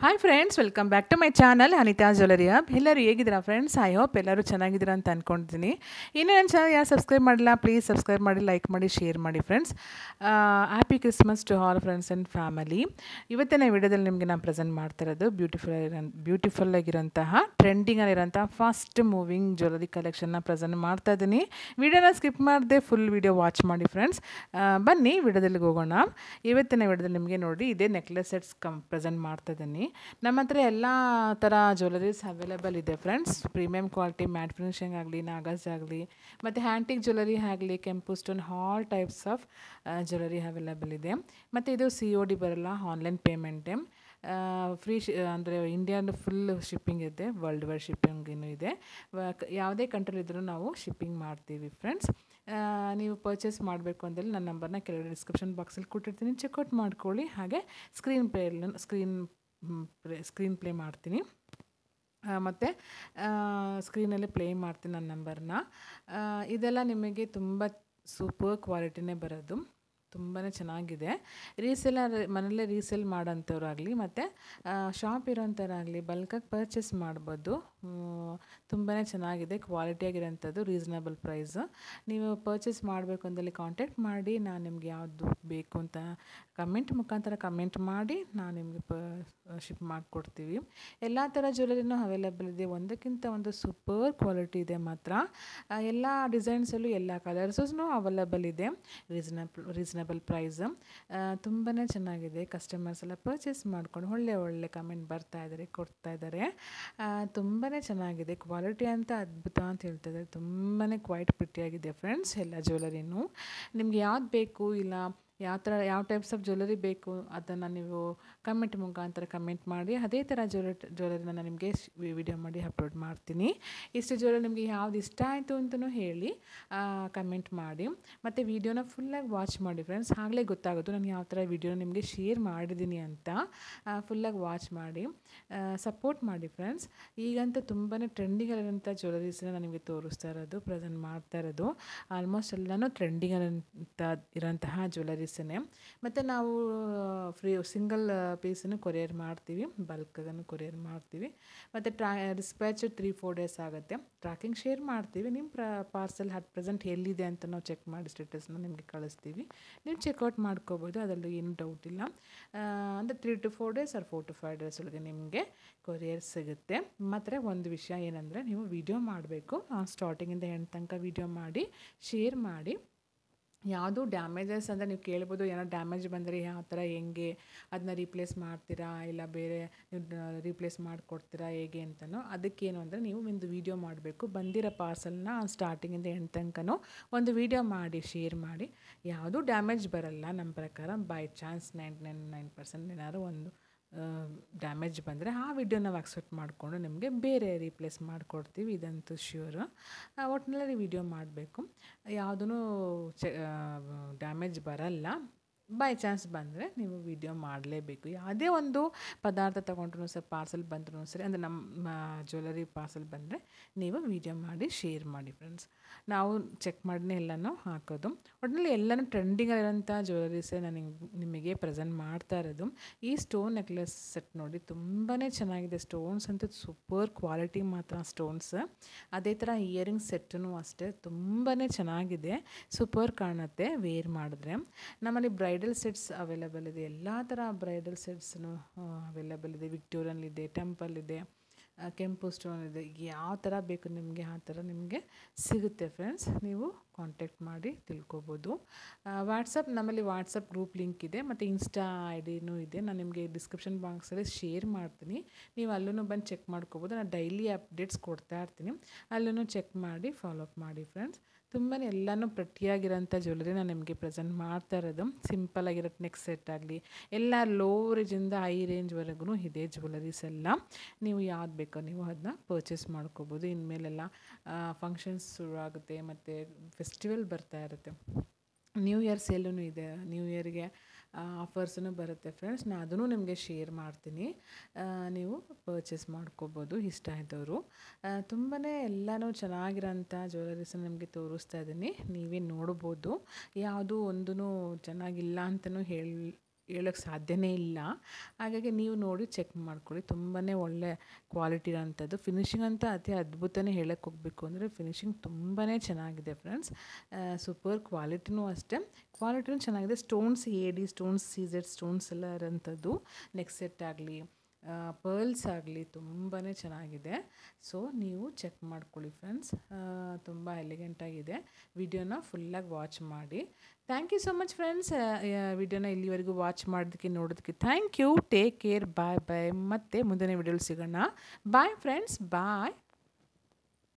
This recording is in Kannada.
Hi friends, welcome back to my channel Anita jewellery hub. ಎಲ್ಲರೂ ಹೇಗಿದ್ದೀರಾ ಫ್ರೆಂಡ್ಸ್? ಐ ಹೋಪ್ ಎಲ್ಲರೂ ಚೆನ್ನಾಗಿದ್ದೀರಾ ಅಂತ ಅಂದ್ಕೊಂಡಿದ್ದೀನಿ. ಇನ್ನೂ ನನ್ನ ಚಾನಲ್ ಯಾರು ಸಬ್ಸ್ಕ್ರೈಬ್ ಮಾಡಿಲ್ಲ, ಪ್ಲೀಸ್ ಸಬ್ಸ್ಕ್ರೈಬ್ ಮಾಡಿ, ಲೈಕ್ ಮಾಡಿ, ಶೇರ್ ಮಾಡಿ friends. Happy Christmas to all friends and family. ಇವತ್ತಿನ ವಿಡಿಯೋದಲ್ಲಿ ನಿಮಗೆ ನಾನು ಪ್ರೆಸೆಂಟ್ ಮಾಡ್ತಾ ಇರೋದು ಬ್ಯೂಟಿಫುಲ್ ಆಗಿರೋಂತಹ ಟ್ರೆಂಡಿಂಗಲ್ಲಿರೋಂಥ ಫಾಸ್ಟ್ ಮೂವಿಂಗ್ ಜ್ಯುವೆಲರಿ ಕಲೆಕ್ಷನ್ನ ಪ್ರೆಸೆಂಟ್ ಮಾಡ್ತಾ ಇದ್ದೀನಿ. ವಿಡಿಯೋನ ಸ್ಕಿಪ್ ಮಾಡದೆ ಫುಲ್ ವಿಡಿಯೋ ವಾಚ್ ಮಾಡಿ ಫ್ರೆಂಡ್ಸ್. ಬನ್ನಿ ವಿಡಿಯೋದಲ್ಲಿ ಹೋಗೋಣ. ಇವತ್ತಿನ ವಿಡಿಯೋದಲ್ಲಿ ನಿಮಗೆ ನೋಡಿ ಇದೇ ನೆಕ್ಲೆಸ್ ಸೆಟ್ಸ್ ಪ್ರೆಸೆಂಟ್ ಮಾಡ್ತಾ ಇದ್ದೀನಿ. ನಮ್ಮ ಹತ್ರ ಎಲ್ಲ ಥರ ಜ್ಯುವೆಲರೀಸ್ ಅವೈಲೇಬಲ್ ಇದೆ friends. Premium quality mat finishing ಆಗಲಿ, ನಾಗಾಸ್ ಆಗಲಿ, ಮತ್ತು ಹ್ಯಾಂಟಿಕ್ ಜ್ಯುವೆಲರಿ ಆಗಲಿ, ಕೆಂಪು stone, all types of jewellery available ಇದೆ. ಮತ್ತು ಇದು COD ಬರಲ್ಲ, ಆನ್ಲೈನ್ ಪೇಮೆಂಟೇ. ಫ್ರೀ ಅಂದರೆ ಇಂಡಿಯಾದ ಫುಲ್ ಶಿಪ್ಪಿಂಗ್ ಇದೆ, ವರ್ಲ್ಡ್ ವೈಡ್ ಶಿಪ್ಪಿಂಗಿನೂ ಇದೆ. ಯಾವುದೇ ಕಂಟ್ರಿಲಿದ್ದರೂ ನಾವು ಶಿಪ್ಪಿಂಗ್ ಮಾಡ್ತೀವಿ ಫ್ರೆಂಡ್ಸ್. ನೀವು ಪರ್ಚೇಸ್ ಮಾಡಬೇಕು ಅಂದರೆ ನನ್ನ ನಂಬರ್ನ ಕೆಳಗಡೆ ಡಿಸ್ಕ್ರಿಪ್ಷನ್ ಬಾಕ್ಸಲ್ಲಿ ಕೊಟ್ಟಿರ್ತೀನಿ, ಚೆಕ್ಔಟ್ ಮಾಡ್ಕೊಳ್ಳಿ. ಹಾಗೆ ಸ್ಕ್ರೀನ್ ಪ್ಲೇ ಮಾಡ್ತೀನಿ, ಮತ್ತು ಸ್ಕ್ರೀನಲ್ಲಿ ಪ್ಲೇ ಮಾಡ್ತೀನಿ ನನ್ನ ನಂಬರ್ನ. ಇದೆಲ್ಲ ನಿಮಗೆ ತುಂಬ ಸೂಪರ್ ಕ್ವಾಲಿಟಿನೇ ಬರೋದು, ತುಂಬಾ ಚೆನ್ನಾಗಿದೆ. ಮನೆಯಲ್ಲೇ ರೀಸೇಲ್ ಮಾಡೋಂಥವ್ರಾಗಲಿ ಮತ್ತು ಶಾಪ್ ಇರೋಂಥವ್ರಾಗಲಿ ಬಲ್ಕಾಗಿ ಪರ್ಚೇಸ್ ಮಾಡ್ಬೋದು. ತುಂಬಾ ಚೆನ್ನಾಗಿದೆ, ಕ್ವಾಲಿಟಿಯಾಗಿರೋಂಥದ್ದು, ರೀಸನಬಲ್ ಪ್ರೈಸು. ನೀವು ಪರ್ಚೇಸ್ ಮಾಡಬೇಕು ಅಂದಲ್ಲಿ ಕಾಂಟ್ಯಾಕ್ಟ್ ಮಾಡಿ. ನಾನು ನಿಮ್ಗೆ ಯಾವುದು ಬೇಕು ಅಂತ ಕಮೆಂಟ್ ಮುಖಾಂತರ ಕಮೆಂಟ್ ಮಾಡಿ ನಾನು ನಿಮಗೆ ಶಿಪ್ ಮಾಡಿಕೊಡ್ತೀವಿ. ಎಲ್ಲ ಥರ ಜ್ಯುವೆಲರಿನೂ ಅವೈಲೇಬಲ್ ಇದೆ, ಒಂದಕ್ಕಿಂತ ಒಂದು ಸೂಪರ್ ಕ್ವಾಲಿಟಿ ಇದೆ ಮಾತ್ರ. ಎಲ್ಲ ಡಿಸೈನ್ಸಲ್ಲೂ ಎಲ್ಲ ಕಲರ್ಸೂ ಅವೈಲೇಬಲ್ ಇದೆ, ರೀಸನಬಲ್ ಪ್ರೈಸ್. ತುಂಬಾ ಚೆನ್ನಾಗಿದೆ. ಕಸ್ಟಮರ್ಸ್ ಎಲ್ಲ ಪರ್ಚೇಸ್ ಮಾಡ್ಕೊಂಡು ಒಳ್ಳೆ ಕಮೆಂಟ್ ಕೊಡ್ತಾ ಇದ್ದಾರೆ. ತುಂಬಾ ಚೆನ್ನಾಗಿದೆ, ಕ್ವಾಲಿಟಿ ಅಂತ ಅದ್ಭುತ ಅಂತ ಹೇಳ್ತಾ ಇದ್ದಾರೆ. ತುಂಬಾ ಕ್ವೈಟ್ ಪ್ರಿಟಿಯಾಗಿದೆ ಫ್ರೆಂಡ್ಸ್ ಎಲ್ಲ ಜ್ಯುವೆಲರಿನೂ. ನಿಮ್ಗೆ ಯಾವ್ದು ಬೇಕು, ಇಲ್ಲ ಯಾವ ಟೈಪ್ಸ್ ಆಫ್ ಜ್ಯುವೆಲರಿ ಬೇಕು ಅದನ್ನು ನೀವು ಕಮೆಂಟ್ ಮುಖಾಂತರ ಕಮೆಂಟ್ ಮಾಡಿ. ಅದೇ ಥರ ಜ್ಯುವೆಲರಿನ ನಾನು ನಿಮಗೆ ವಿಡಿಯೋ ಮಾಡಿ ಅಪ್ಲೋಡ್ ಮಾಡ್ತೀನಿ. ಇಷ್ಟು ಜ್ಯುವೆಲರಿ ನಿಮಗೆ ಯಾವ್ದು ಇಷ್ಟ ಆಯಿತು ಅಂತಲೂ ಹೇಳಿ ಕಮೆಂಟ್ ಮಾಡಿ. ಮತ್ತು ವಿಡಿಯೋನ ಫುಲ್ಲಾಗಿ ವಾಚ್ ಮಾಡಿ ಫ್ರೆಂಡ್ಸ್, ಆಗಲೇ ಗೊತ್ತಾಗೋದು ನಾನು ಯಾವ ಥರ ವಿಡಿಯೋನ ನಿಮಗೆ ಶೇರ್ ಮಾಡಿದ್ದೀನಿ ಅಂತ. ಫುಲ್ಲಾಗಿ ವಾಚ್ ಮಾಡಿ, ಸಪೋರ್ಟ್ ಮಾಡಿ ಫ್ರೆಂಡ್ಸ್. ಈಗಂತೂ ತುಂಬಾ ಟ್ರೆಂಡಿಂಗಲ್ಲಿರೋಂಥ ಜ್ಯುವೆಲರೀಸ್ನ ನಾನು ನಿಮಗೆ ತೋರಿಸ್ತಾ ಇರೋದು, ಪ್ರೆಸೆಂಟ್ ಮಾಡ್ತಾ ಇರೋದು. ಆಲ್ಮೋಸ್ಟ್ ಎಲ್ಲನೂ ಇರೋಂತಹ ಜ್ಯುವೆಲರೀಸೇ. ಮತ್ತು ನಾವು ಸಿಂಗಲ್ ಪೀಸನ್ನು ಕೊರಿಯರ್ ಮಾಡ್ತೀವಿ, ಬಲ್ಕನ್ನು ಕೊರಿಯರ್ ಮಾಡ್ತೀವಿ. ಮತ್ತು ಡಿಸ್ಪ್ಯಾಚ್ 3-4 ಡೇಸ್ ಆಗುತ್ತೆ. ಟ್ರ್ಯಾಕಿಂಗ್ ಶೇರ್ ಮಾಡ್ತೀವಿ. ನಿಮ್ಮ ಪಾರ್ಸಲ್ ಅಟ್ ಪ್ರೆಸೆಂಟ್ ಎಲ್ಲಿದೆ ಅಂತ ನಾವು ಚೆಕ್ ಮಾಡಿ ಸ್ಟೇಟಸ್ನ ನಿಮಗೆ ಕಳಿಸ್ತೀವಿ. ನೀವು ಚೆಕ್ಔಟ್ ಮಾಡ್ಕೋಬೋದು, ಅದರಲ್ಲಿ ಏನು ಡೌಟ್ ಇಲ್ಲ. ಅಂದರೆ 3-4 ಡೇಸ್ ಆರ್ 4-5 ಡೇಸ್ ಒಳಗೆ ನಿಮಗೆ ಕೊರಿಯರ್ ಸಿಗುತ್ತೆ. ಮಾತ್ರ ಒಂದು ವಿಷಯ ಏನಂದರೆ, ನೀವು ವಿಡಿಯೋ ಮಾಡಬೇಕು. ಸ್ಟಾರ್ಟಿಂಗಿಂದ ಎಂಡ್ ತನಕ ವಿಡಿಯೋ ಮಾಡಿ ಶೇರ್ ಮಾಡಿ. ಯಾವುದು ಡ್ಯಾಮೇಜಸ್ ಅಂದರೆ ನೀವು ಕೇಳ್ಬೋದು, ಏನೋ ಡ್ಯಾಮೇಜ್ ಬಂದರೆ ಯಾವ ಥರ ಹೆಂಗೆ ಅದನ್ನ ರೀಪ್ಲೇಸ್ ಮಾಡ್ತೀರಾ, ಇಲ್ಲ ಬೇರೆ ನೀವು ರೀಪ್ಲೇಸ್ ಮಾಡಿಕೊಡ್ತೀರಾ ಹೇಗೆ ಅಂತನೋ. ಅದಕ್ಕೇನು ಅಂದರೆ ನೀವು ಒಂದು ವೀಡಿಯೋ ಮಾಡಬೇಕು. ಬಂದಿರೋ ಪಾರ್ಸಲ್ನ ಸ್ಟಾರ್ಟಿಂಗಿಂದ ಎಂಡ್ ತನಕನೂ ಒಂದು ವೀಡಿಯೋ ಮಾಡಿ ಶೇರ್ ಮಾಡಿ. ಯಾವುದೂ ಡ್ಯಾಮೇಜ್ ಬರಲ್ಲ ನಮ್ಮ ಪ್ರಕಾರ. ಬೈ ಚಾನ್ಸ್ 99% ಏನಾದ್ರು ಒಂದು ಡ್ಯಾಮೇಜ್ ಬಂದರೆ ಆ ವಿಡಿಯೋ ನಾವು ಅಕ್ಸೆಪ್ಟ್ ಮಾಡಿಕೊಂಡು ನಿಮಗೆ ಬೇರೆ ರೀಪ್ಲೇಸ್ ಮಾಡಿಕೊಡ್ತೀವಿ, ಇದಂತೂ ಶ್ಯೂರು. ಒಟ್ಟಿನಲ್ಲಿ ವಿಡಿಯೋ ಮಾಡಬೇಕು, ಯಾವುದೂ ಡ್ಯಾಮೇಜ್ ಬರಲ್ಲ. ಬೈ ಚಾನ್ಸ್ ಬಂದರೆ ನೀವು ವಿಡಿಯೋ ಮಾಡಲೇಬೇಕು. ಯಾವುದೇ ಒಂದು ಪದಾರ್ಥ ತೊಗೊಂಡ್ರೂ ಸರಿ, ಪಾರ್ಸಲ್ ಬಂದ್ರೂ ಸರಿ, ಅಂದರೆ ನಮ್ಮ ಜ್ಯುವೆಲರಿ ಪಾರ್ಸಲ್ ಬಂದರೆ ನೀವು ವಿಡಿಯೋ ಮಾಡಿ ಶೇರ್ ಮಾಡಿ ಫ್ರೆಂಡ್ಸ್. ನಾವು ಚೆಕ್ ಮಾಡಿನೇ ಎಲ್ಲನೂ ಹಾಕೋದು. ಒಟ್ಟಿನಲ್ಲಿ ಎಲ್ಲನೂ ಟ್ರೆಂಡಿಂಗಲ್ಲಿರೋಂಥ ಜ್ಯುವೆಲರೀಸೇ ನಾನು ನಿಮಗೆ ಪ್ರೆಸೆಂಟ್ ಮಾಡ್ತಾ ಇರೋದು. ಈ ಸ್ಟೋನ್ ನೆಕ್ಲೆಸ್ ಸೆಟ್ ನೋಡಿ, ತುಂಬಾ ಚೆನ್ನಾಗಿದೆ. ಸ್ಟೋನ್ಸ್ ಅಂತೂ ಸೂಪರ್ ಕ್ವಾಲಿಟಿ ಮಾತ್ರ ಸ್ಟೋನ್ಸ್. ಅದೇ ಥರ ಇಯರಿಂಗ್ ಸೆಟ್ಟೂ ಅಷ್ಟೇ, ತುಂಬಾ ಚೆನ್ನಾಗಿದೆ, ಸೂಪರ್ ಕಾಣುತ್ತೆ ವೇರ್ ಮಾಡಿದ್ರೆ. ನಮ್ಮಲ್ಲಿ ಬ್ರೈಡಲ್ ಸೆಟ್ಸ್ ಅವೈಲೇಬಲ್ ಇದೆ, ಎಲ್ಲ ಥರ ಬ್ರೈಡಲ್ ಸೆಟ್ಸ್ನು ಅವೈಲೇಬಲ್ ಇದೆ. ವಿಕ್ಟೋರಿಯನ್ ಇದೆ, ಟೆಂಪಲ್ ಇದೆ, ಕೆಂಪು ಸ್ಟೋನ್ ಇದೆ. ಯಾವ ಥರ ಬೇಕು ನಿಮಗೆ ಆ ಥರ ನಿಮಗೆ ಸಿಗುತ್ತೆ ಫ್ರೆಂಡ್ಸ್. ನೀವು ಕಾಂಟ್ಯಾಕ್ಟ್ ಮಾಡಿ ತಿಳ್ಕೊಬೋದು. ನಮ್ಮಲ್ಲಿ ವಾಟ್ಸಪ್ ಗ್ರೂಪ್ ಲಿಂಕ್ ಇದೆ, ಮತ್ತು ಇನ್ಸ್ಟಾ ID ಇದೆ. ನಾನು ನಿಮಗೆ ಡಿಸ್ಕ್ರಿಪ್ಷನ್ ಬಾಕ್ಸಲ್ಲಿ ಶೇರ್ ಮಾಡ್ತೀನಿ, ನೀವು ಅಲ್ಲೂ ಬಂದು ಚೆಕ್ ಮಾಡ್ಕೋಬೋದು. ನಾನು ಡೈಲಿ ಅಪ್ಡೇಟ್ಸ್ ಕೊಡ್ತಾ ಇರ್ತೀನಿ, ಅಲ್ಲೂ ಚೆಕ್ ಮಾಡಿ ಫಾಲೋ ಅಪ್ ಮಾಡಿ ಫ್ರೆಂಡ್ಸ್. ತುಂಬಾ ಎಲ್ಲನೂ ಪ್ರೆಟ್ಟಿಯಾಗಿರೋಂಥ ಜ್ಯುವೆಲರಿ ನಾನು ನಿಮಗೆ ಪ್ರೆಸೆಂಟ್ ಮಾಡ್ತಾ ಇರೋದು. ಸಿಂಪಲಾಗಿರೋ ನೆಕ್ ಸೆಟ್ ಆಗಲಿ, ಎಲ್ಲ ಲೋ ರೇಂಜಿಂದ ಹೈ ರೇಂಜ್ವರೆಗೂ ಇದೆ ಜ್ಯುವೆಲರೀಸ್ ಎಲ್ಲ. ನೀವು ಯಾವ್ದು ಬೇಕೋ ನೀವು ಅದನ್ನ ಪರ್ಚೇಸ್ ಮಾಡ್ಕೋಬೋದು. ಇನ್ಮೇಲೆಲ್ಲ ಫಂಕ್ಷನ್ಸ್ ಶುರು ಆಗುತ್ತೆ, ಮತ್ತು ಫೆಸ್ಟಿವಲ್ ಬರ್ತಾ ಇರುತ್ತೆ. ನ್ಯೂ ಇಯರ್ ಸೇಲೂ ಇದೆ, ನ್ಯೂ ಇಯರ್ಗೆ ಆಫರ್ಸೂ ಬರುತ್ತೆ ಫ್ರೆಂಡ್ಸ್. ನಾನು ಅದನ್ನು ನಿಮಗೆ ಶೇರ್ ಮಾಡ್ತೀನಿ, ನೀವು ಪರ್ಚೇಸ್ ಮಾಡ್ಕೋಬೋದು ಇಷ್ಟ ಆದವರು. ತುಂಬಾ ಎಲ್ಲನೂ ಚೆನ್ನಾಗಿರೋಂಥ ಜ್ಯುವೆಲರೀಸನ್ನು ನಿಮಗೆ ತೋರಿಸ್ತಾ ಇದ್ದೀನಿ, ನೀವೇ ನೋಡ್ಬೋದು. ಯಾವುದೂ ಒಂದೂ ಚೆನ್ನಾಗಿಲ್ಲ ಅಂತಲೂ ಹೇಳೋಕ್ಕೆ ಸಾಧ್ಯನೇ ಇಲ್ಲ. ಹಾಗಾಗಿ ನೀವು ನೋಡಿ ಚೆಕ್ ಮಾಡ್ಕೊಳ್ಳಿ. ತುಂಬಾ ಒಳ್ಳೆ ಕ್ವಾಲಿಟಿ ಇರೋಂಥದ್ದು. ಫಿನಿಶಿಂಗ್ ಅಂತ ಅತಿ ಅದ್ಭುತನೇ ಹೇಳಕ್ಕೆ ಹೋಗಬೇಕು ಅಂದರೆ ಫಿನಿಶಿಂಗ್ ತುಂಬಾ ಚೆನ್ನಾಗಿದೆ ಫ್ರೆಂಡ್ಸ್. ಸೂಪರ್ ಕ್ವಾಲಿಟಿನೂ ಅಷ್ಟೇ, ಕ್ವಾಲಿಟಿನೂ ಚೆನ್ನಾಗಿದೆ. Stones AD stones CZ stones ಎಲ್ಲ ಇರೋಂಥದ್ದು. ನೆಕ್ ಸೆಟ್ ಆಗಲಿ ಪರ್ಲ್ಸ್ ಆಗಲಿ ತುಂಬಾ ಚೆನ್ನಾಗಿದೆ. ಸೊ ನೀವು ಚೆಕ್ ಮಾಡ್ಕೊಳ್ಳಿ ಫ್ರೆಂಡ್ಸ್. ತುಂಬ ಎಲಿಗೆಂಟಾಗಿದೆ. ವಿಡಿಯೋನ ಫುಲ್ಲಾಗಿ ವಾಚ್ ಮಾಡಿ. Thank you so much friends. ವಿಡಿಯೋನ ಇಲ್ಲಿವರೆಗೂ ವಾಚ್ ಮಾಡೋದಕ್ಕೆ ನೋಡೋದಕ್ಕೆ thank you. Take care. Bye bye. ಮತ್ತೆ ಮುಂದಿನ ವಿಡಿಯೋಲಿ ಸಿಗೋಣ. Bye friends. ಬಾಯ್.